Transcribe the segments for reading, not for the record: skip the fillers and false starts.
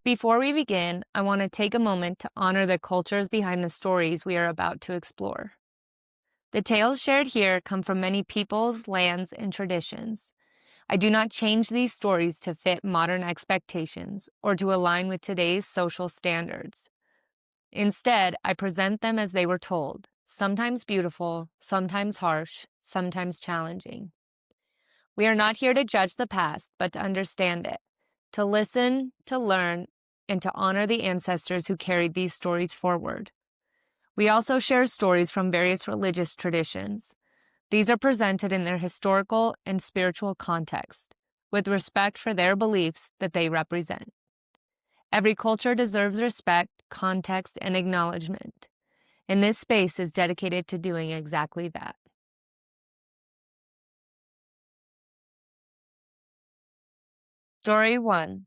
Before we begin, I want to take a moment to honor the cultures behind the stories we are about to explore. The tales shared here come from many peoples, lands, and traditions. I do not change these stories to fit modern expectations or to align with today's social standards. Instead, I present them as they were told, sometimes beautiful, sometimes harsh, sometimes challenging. We are not here to judge the past, but to understand it, to listen, to learn, and to honor the ancestors who carried these stories forward. We also share stories from various religious traditions. These are presented in their historical and spiritual context, with respect for their beliefs that they represent. Every culture deserves respect, context, and acknowledgement, and this space is dedicated to doing exactly that. Story 1.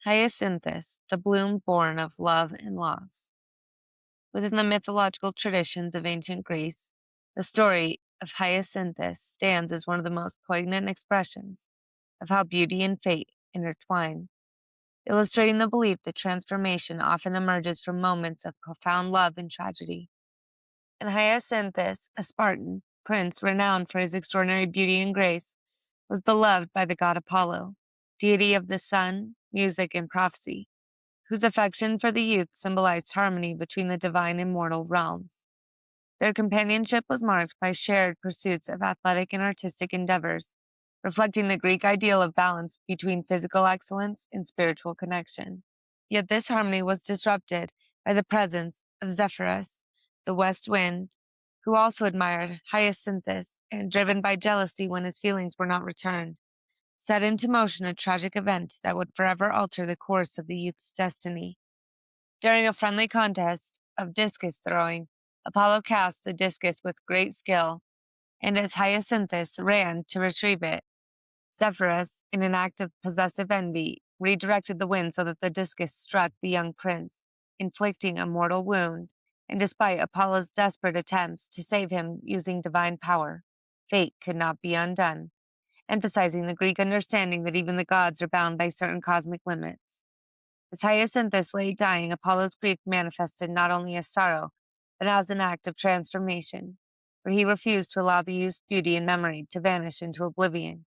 Hyacinthus, the bloom born of love and loss. Within the mythological traditions of ancient Greece, the story of Hyacinthus stands as one of the most poignant expressions of how beauty and fate intertwine, illustrating the belief that transformation often emerges from moments of profound love and tragedy. And Hyacinthus, a Spartan prince renowned for his extraordinary beauty and grace, was beloved by the god Apollo, deity of the sun, music, and prophecy, whose affection for the youth symbolized harmony between the divine and mortal realms. Their companionship was marked by shared pursuits of athletic and artistic endeavors, reflecting the Greek ideal of balance between physical excellence and spiritual connection. Yet this harmony was disrupted by the presence of Zephyrus, the west wind, who also admired Hyacinthus and, driven by jealousy when his feelings were not returned, set into motion a tragic event that would forever alter the course of the youth's destiny. During a friendly contest of discus throwing, Apollo cast the discus with great skill, and as Hyacinthus ran to retrieve it, Zephyrus, in an act of possessive envy, redirected the wind so that the discus struck the young prince, inflicting a mortal wound, and despite Apollo's desperate attempts to save him using divine power, fate could not be undone, emphasizing the Greek understanding that even the gods are bound by certain cosmic limits. As Hyacinthus lay dying, Apollo's grief manifested not only as sorrow, but as an act of transformation, for he refused to allow the youth's beauty and memory to vanish into oblivion.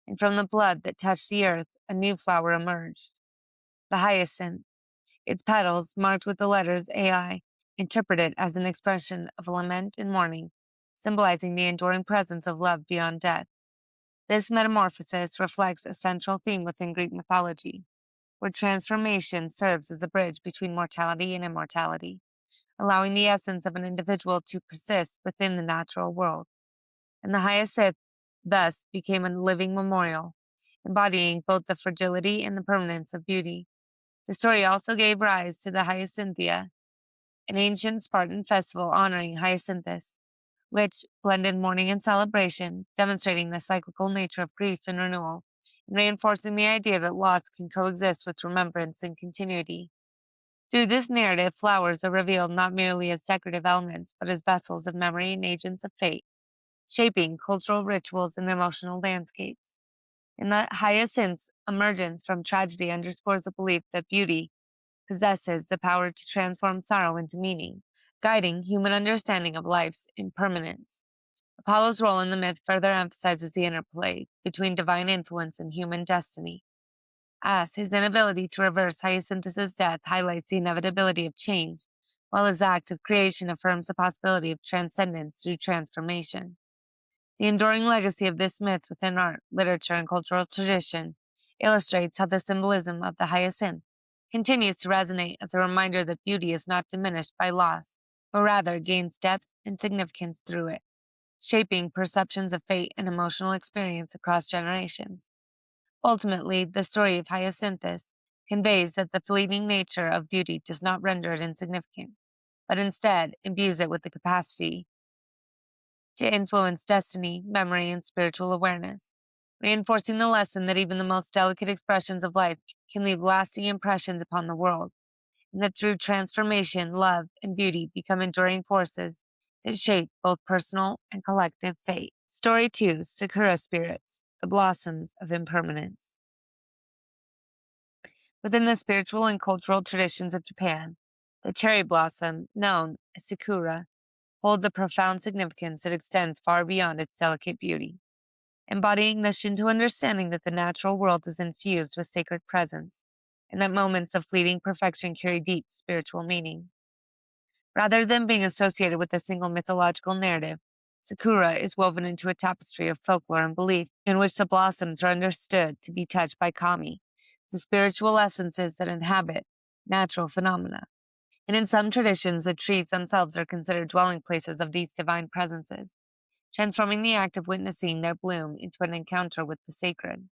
And from the blood that touched the earth, a new flower emerged, the hyacinth, its petals, marked with the letters AI, interpreted as an expression of lament and mourning, symbolizing the enduring presence of love beyond death. This metamorphosis reflects a central theme within Greek mythology, where transformation serves as a bridge between mortality and immortality, allowing the essence of an individual to persist within the natural world. And the hyacinth thus became a living memorial, embodying both the fragility and the permanence of beauty. The story also gave rise to the Hyacinthia, an ancient Spartan festival honoring Hyacinthus, which blended mourning and celebration, demonstrating the cyclical nature of grief and renewal, and reinforcing the idea that loss can coexist with remembrance and continuity. Through this narrative, flowers are revealed not merely as decorative elements, but as vessels of memory and agents of fate, shaping cultural rituals and emotional landscapes. And the hyacinth's emergence from tragedy underscores the belief that beauty possesses the power to transform sorrow into meaning, guiding human understanding of life's impermanence. Apollo's role in the myth further emphasizes the interplay between divine influence and human destiny, as his inability to reverse Hyacinthus' death highlights the inevitability of change, while his act of creation affirms the possibility of transcendence through transformation. The enduring legacy of this myth within art, literature, and cultural tradition illustrates how the symbolism of the hyacinth continues to resonate as a reminder that beauty is not diminished by loss, but rather gains depth and significance through it, shaping perceptions of fate and emotional experience across generations. Ultimately, the story of Hyacinthus conveys that the fleeting nature of beauty does not render it insignificant, but instead imbues it with the capacity to influence destiny, memory, and spiritual awareness, reinforcing the lesson that even the most delicate expressions of life can leave lasting impressions upon the world, and that through transformation, love and beauty become enduring forces that shape both personal and collective fate. Story 2. Sakura Spirits, the Blossoms of Impermanence. Within the spiritual and cultural traditions of Japan, the cherry blossom, known as Sakura, holds a profound significance that extends far beyond its delicate beauty, embodying the Shinto understanding that the natural world is infused with sacred presence, and that moments of fleeting perfection carry deep spiritual meaning. Rather than being associated with a single mythological narrative, Sakura is woven into a tapestry of folklore and belief in which the blossoms are understood to be touched by kami, the spiritual essences that inhabit natural phenomena. And in some traditions, the trees themselves are considered dwelling places of these divine presences, transforming the act of witnessing their bloom into an encounter with the sacred.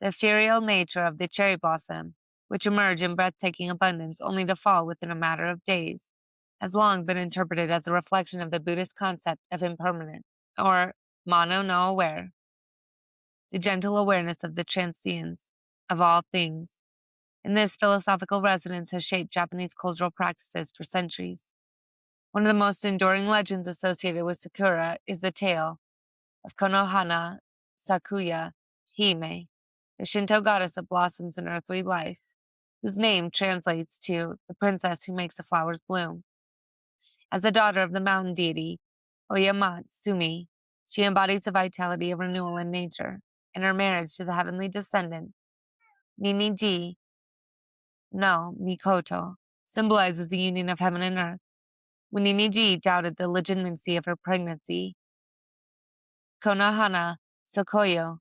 The ethereal nature of the cherry blossom, which emerge in breathtaking abundance only to fall within a matter of days, has long been interpreted as a reflection of the Buddhist concept of impermanence, or mano no aware, the gentle awareness of the transience of all things. And this philosophical resonance has shaped Japanese cultural practices for centuries. One of the most enduring legends associated with Sakura is the tale of Konohana Sakuya Hime, the Shinto goddess of blossoms and earthly life, whose name translates to the princess who makes the flowers bloom. As the daughter of the mountain deity Oyamatsumi, she embodies the vitality of renewal in nature, and her marriage to the heavenly descendant Ninigi no Mikoto symbolizes the union of heaven and earth. When Ninigi doubted the legitimacy of her pregnancy, Konohana Sokoyo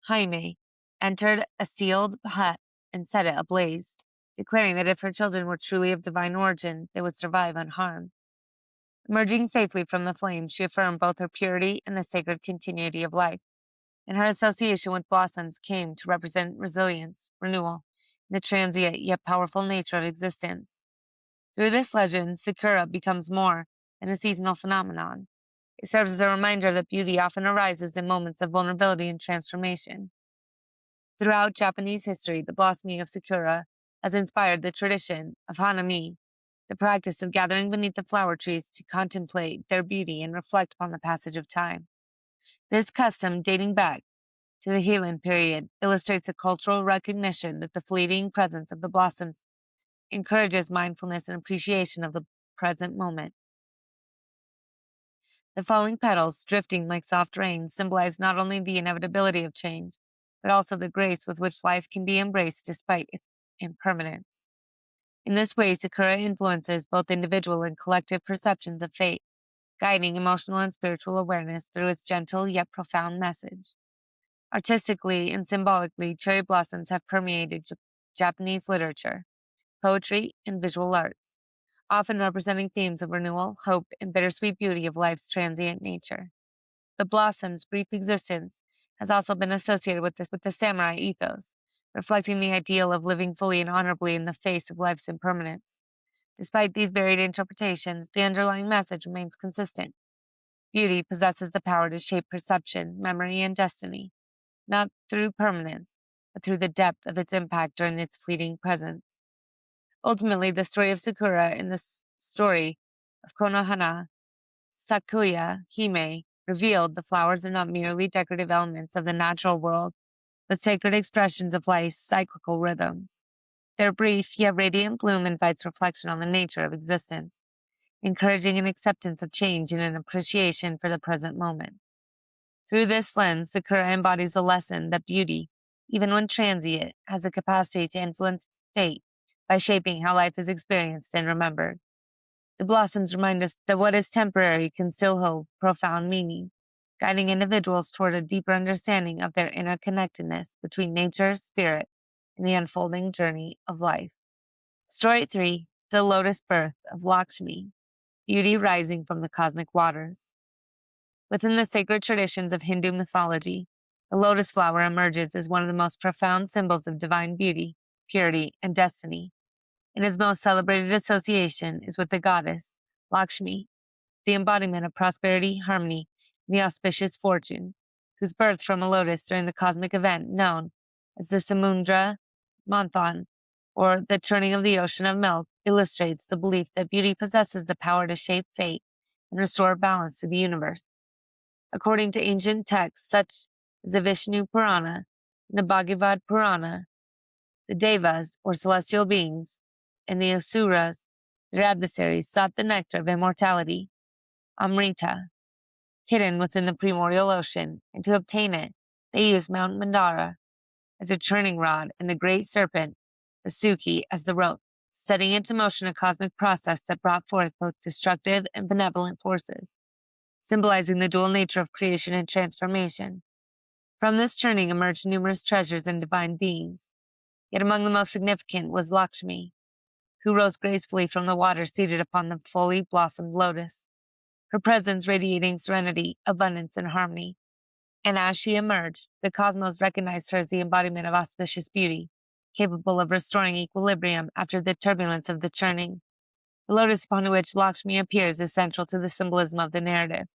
Jaime entered a sealed hut and set it ablaze, declaring that if her children were truly of divine origin, they would survive unharmed. Emerging safely from the flames, she affirmed both her purity and the sacred continuity of life, and her association with blossoms came to represent resilience, renewal, and the transient yet powerful nature of existence. Through this legend, Sakura becomes more than a seasonal phenomenon. It serves as a reminder that beauty often arises in moments of vulnerability and transformation. Throughout Japanese history, the blossoming of Sakura has inspired the tradition of Hanami, the practice of gathering beneath the flower trees to contemplate their beauty and reflect upon the passage of time. This custom, dating back to the Heian period, illustrates a cultural recognition that the fleeting presence of the blossoms encourages mindfulness and appreciation of the present moment. The falling petals, drifting like soft rain, symbolize not only the inevitability of change, but also the grace with which life can be embraced despite its impermanence. In this way, Sakura influences both individual and collective perceptions of fate, guiding emotional and spiritual awareness through its gentle yet profound message. Artistically and symbolically, cherry blossoms have permeated Japanese literature, poetry, and visual arts, often representing themes of renewal, hope, and bittersweet beauty of life's transient nature. The blossom's brief existence has also been associated with the samurai ethos, reflecting the ideal of living fully and honorably in the face of life's impermanence. Despite these varied interpretations, the underlying message remains consistent. Beauty possesses the power to shape perception, memory, and destiny, not through permanence, but through the depth of its impact during its fleeting presence. Ultimately, the story of Sakura and the story of Konohana Sakuya Hime revealed the flowers are not merely decorative elements of the natural world, but sacred expressions of life's cyclical rhythms. Their brief yet radiant bloom invites reflection on the nature of existence, encouraging an acceptance of change and an appreciation for the present moment. Through this lens, Sakura embodies a lesson that beauty, even when transient, has the capacity to influence fate by shaping how life is experienced and remembered. The blossoms remind us that what is temporary can still hold profound meaning, guiding individuals toward a deeper understanding of their interconnectedness between nature, spirit, and the unfolding journey of life. Story 3: The Lotus Birth of Lakshmi, Beauty Rising from the Cosmic Waters. Within the sacred traditions of Hindu mythology, the lotus flower emerges as one of the most profound symbols of divine beauty, purity, and destiny. And its most celebrated association is with the goddess, Lakshmi, the embodiment of prosperity, harmony, and the auspicious fortune, whose birth from a lotus during the cosmic event known as the Samudra Manthan, or the turning of the ocean of milk, illustrates the belief that beauty possesses the power to shape fate and restore balance to the universe. According to ancient texts such as the Vishnu Purana and the Bhagavad Purana, The Devas, or celestial beings, and the Asuras, their adversaries, sought the nectar of immortality, Amrita, hidden within the primordial ocean, and to obtain it, they used Mount Mandara as a churning rod and the great serpent, the Suki, as the rope, setting into motion a cosmic process that brought forth both destructive and benevolent forces, symbolizing the dual nature of creation and transformation. From this churning emerged numerous treasures and divine beings, yet among the most significant was Lakshmi, who rose gracefully from the water seated upon the fully blossomed lotus, her presence radiating serenity, abundance, and harmony. And as she emerged, the cosmos recognized her as the embodiment of auspicious beauty, capable of restoring equilibrium after the turbulence of the churning. The lotus upon which Lakshmi appears is central to the symbolism of the narrative,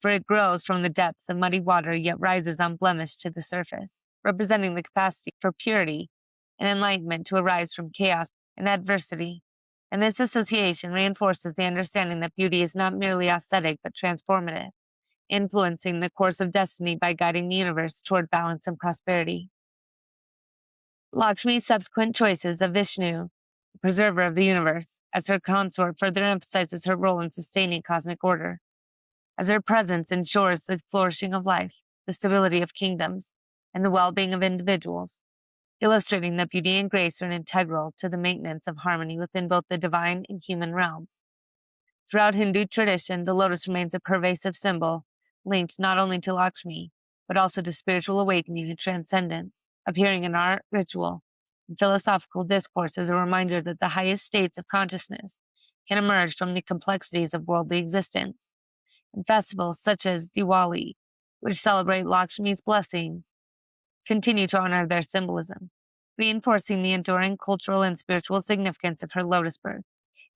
for it grows from the depths of muddy water yet rises unblemished to the surface, representing the capacity for purity and enlightenment to arise from chaos and adversity. And this association reinforces the understanding that beauty is not merely aesthetic but transformative, influencing the course of destiny by guiding the universe toward balance and prosperity. Lakshmi's subsequent choices of Vishnu, the preserver of the universe, as her consort further emphasizes her role in sustaining cosmic order, as her presence ensures the flourishing of life, the stability of kingdoms, and the well-being of individuals, illustrating that beauty and grace are integral to the maintenance of harmony within both the divine and human realms. Throughout Hindu tradition, the lotus remains a pervasive symbol, linked not only to Lakshmi, but also to spiritual awakening and transcendence, appearing in art, ritual, and philosophical discourse as a reminder that the highest states of consciousness can emerge from the complexities of worldly existence. And festivals such as Diwali, which celebrate Lakshmi's blessings, continue to honor their symbolism, reinforcing the enduring cultural and spiritual significance of her lotus birth.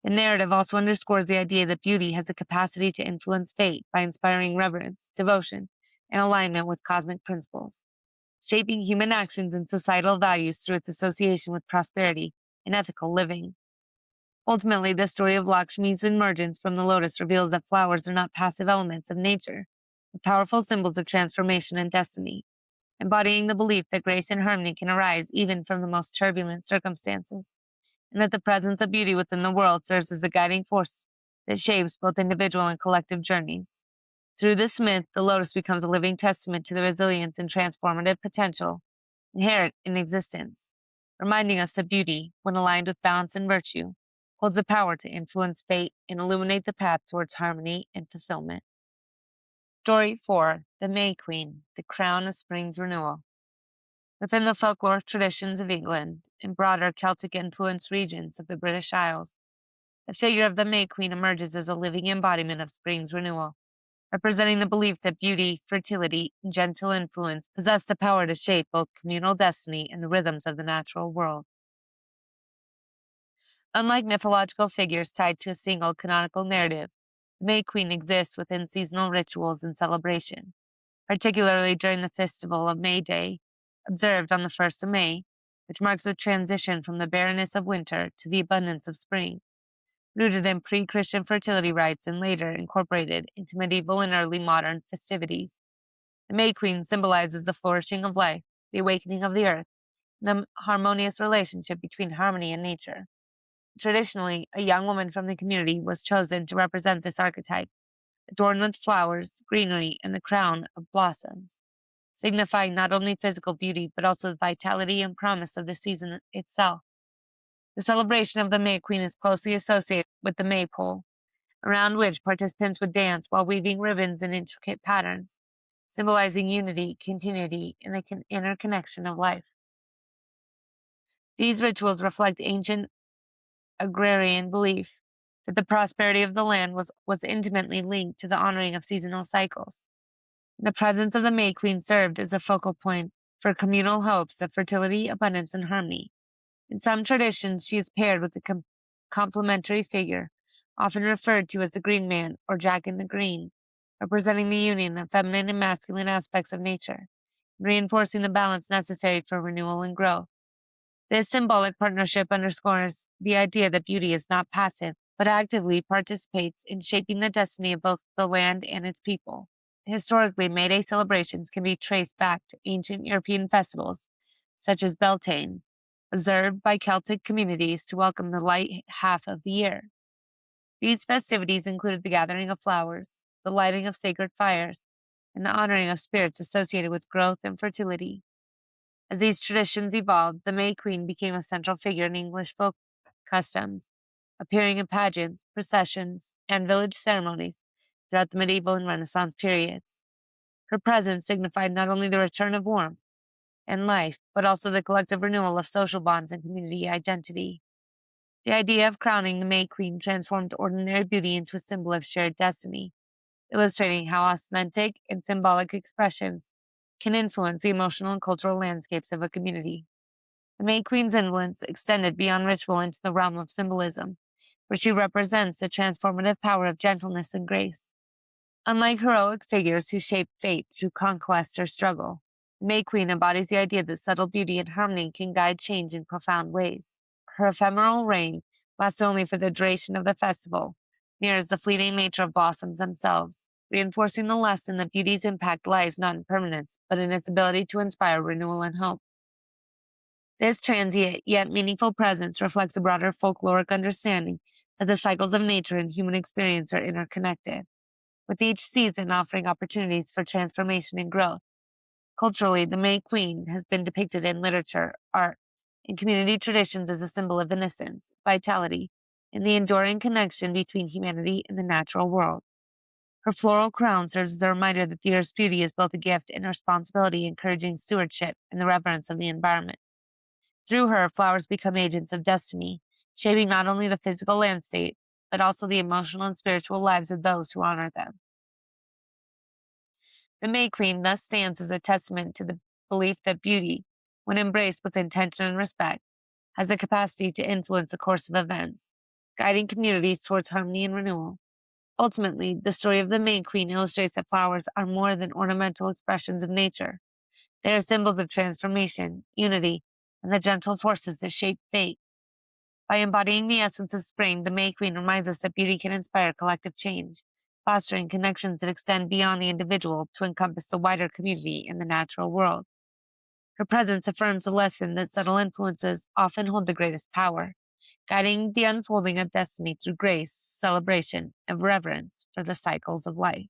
The narrative also underscores the idea that beauty has the capacity to influence fate by inspiring reverence, devotion, and alignment with cosmic principles, shaping human actions and societal values through its association with prosperity and ethical living. Ultimately, the story of Lakshmi's emergence from the lotus reveals that flowers are not passive elements of nature, but powerful symbols of transformation and destiny, embodying the belief that grace and harmony can arise even from the most turbulent circumstances, and that the presence of beauty within the world serves as a guiding force that shapes both individual and collective journeys. Through this myth, the lotus becomes a living testament to the resilience and transformative potential inherent in existence, reminding us that beauty, when aligned with balance and virtue, holds the power to influence fate and illuminate the path towards harmony and fulfillment. Story 4. The May Queen, the Crown of Spring's Renewal. Within the folklore traditions of England and broader Celtic-influenced regions of the British Isles, the figure of the May Queen emerges as a living embodiment of spring's renewal, representing the belief that beauty, fertility, and gentle influence possess the power to shape both communal destiny and the rhythms of the natural world. Unlike mythological figures tied to a single canonical narrative, the May Queen exists within seasonal rituals and celebration, particularly during the festival of May Day, observed on the 1st of May, which marks the transition from the barrenness of winter to the abundance of spring, rooted in pre-Christian fertility rites and later incorporated into medieval and early modern festivities. The May Queen symbolizes the flourishing of life, the awakening of the earth, and the harmonious relationship between harmony and nature. Traditionally, a young woman from the community was chosen to represent this archetype, adorned with flowers, greenery, and the crown of blossoms, signifying not only physical beauty but also the vitality and promise of the season itself. The celebration of the May Queen is closely associated with the maypole, around which participants would dance while weaving ribbons in intricate patterns, symbolizing unity, continuity, and the interconnection of life. These rituals reflect ancient agrarian belief that the prosperity of the land was intimately linked to the honoring of seasonal cycles. The presence of the May Queen served as a focal point for communal hopes of fertility, abundance, and harmony. In some traditions, she is paired with a complementary figure, often referred to as the Green Man or Jack in the Green, representing the union of feminine and masculine aspects of nature, reinforcing the balance necessary for renewal and growth. This symbolic partnership underscores the idea that beauty is not passive, but actively participates in shaping the destiny of both the land and its people. Historically, May Day celebrations can be traced back to ancient European festivals, such as Beltane, observed by Celtic communities to welcome the light half of the year. These festivities included the gathering of flowers, the lighting of sacred fires, and the honoring of spirits associated with growth and fertility. As these traditions evolved, the May Queen became a central figure in English folk customs, appearing in pageants, processions, and village ceremonies throughout the medieval and Renaissance periods. Her presence signified not only the return of warmth and life, but also the collective renewal of social bonds and community identity. The idea of crowning the May Queen transformed ordinary beauty into a symbol of shared destiny, illustrating how authentic and symbolic expressions can influence the emotional and cultural landscapes of a community. The May Queen's influence extended beyond ritual into the realm of symbolism, where she represents the transformative power of gentleness and grace. Unlike heroic figures who shape fate through conquest or struggle, the May Queen embodies the idea that subtle beauty and harmony can guide change in profound ways. Her ephemeral reign lasts only for the duration of the festival, mirrors the fleeting nature of blossoms themselves, reinforcing the lesson that beauty's impact lies not in permanence, but in its ability to inspire renewal and hope. This transient yet meaningful presence reflects a broader folkloric understanding that the cycles of nature and human experience are interconnected, with each season offering opportunities for transformation and growth. Culturally, the May Queen has been depicted in literature, art, and community traditions as a symbol of innocence, vitality, and the enduring connection between humanity and the natural world. Her floral crown serves as a reminder that the earth's beauty is both a gift and a responsibility, encouraging stewardship and the reverence of the environment. Through her, flowers become agents of destiny, shaping not only the physical landscape, but also the emotional and spiritual lives of those who honor them. The May Queen thus stands as a testament to the belief that beauty, when embraced with intention and respect, has the capacity to influence the course of events, guiding communities towards harmony and renewal. Ultimately, the story of the May Queen illustrates that flowers are more than ornamental expressions of nature. They are symbols of transformation, unity, and the gentle forces that shape fate. By embodying the essence of spring, the May Queen reminds us that beauty can inspire collective change, fostering connections that extend beyond the individual to encompass the wider community and the natural world. Her presence affirms the lesson that subtle influences often hold the greatest power, guiding the unfolding of destiny through grace, celebration, and reverence for the cycles of life.